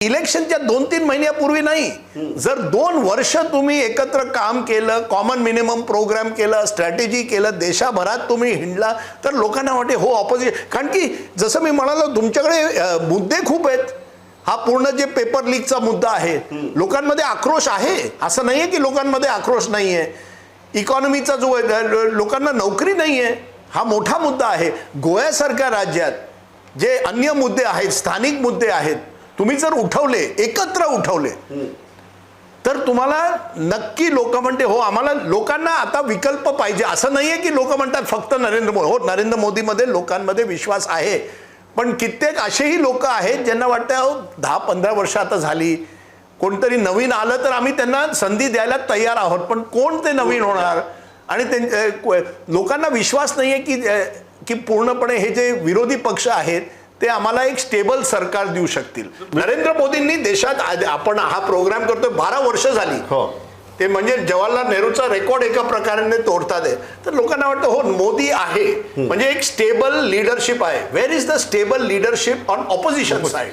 इलेक्शनच्या 2-3 महिन्यापूर्वी नाही, जर 2 वर्ष तुम्ही एकत्र काम केलं, कॉमन मिनिमम प्रोग्राम केलं, स्ट्रॅटेजी केलं, देशाभरात तुम्ही हिंडला, तर लोकांना वाटे हो ऑपोजिशन. कारण की जसं मी म्हणालो तुमच्याकडे मुद्दे खूप आहेत. हा पूर्ण जे पेपर लीकचा मुद्दा आहे, लोकांमध्ये आक्रोश आहे, असं नाहीये की लोकांमध्ये आक्रोश नाहीये. इकॉनॉमीचा जो लोकांना नोकरी नाहीये, हा मोठा मुद्दा आहे. गोव्यासारख्या राज्यात जे अन्य मुद्दे आहेत, स्थानिक मुद्दे आहेत, तुम्ही जर उठवले, एकत्र उठवले, तर तुम्हाला नक्की लोक म्हणते हो आम्हाला लोकांना आता विकल्प पाहिजे. असं नाहीये की लोक म्हणतात फक्त नरेंद्र मोदी. हो, नरेंद्र मोदीमध्ये लोकांमध्ये विश्वास आहे, पण कित्येक असेही लोक आहेत ज्यांना वाटतं 10-15 वर्ष आता झाली, कोणतरी नवीन आलं तर आम्ही त्यांना संधी द्यायला तयार आहोत. पण कोण ते नवीन होणार? आणि लोकांना विश्वास नाहीये की पूर्णपणे हे जे विरोधी पक्ष आहेत ते आम्हाला एक स्टेबल सरकार देऊ शकतील. नरेंद्र मोदींनी देशात आपण हा प्रोग्राम करतोय 12 वर्ष झाली, ते म्हणजे जवाहरलाल नेहरूचा रेकॉर्ड एका प्रकारे तोडतात आहे. तर लोकांना वाटतं हो मोदी आहे म्हणजे एक स्टेबल लीडरशिप आहे. Where is the stable leadership on opposition side?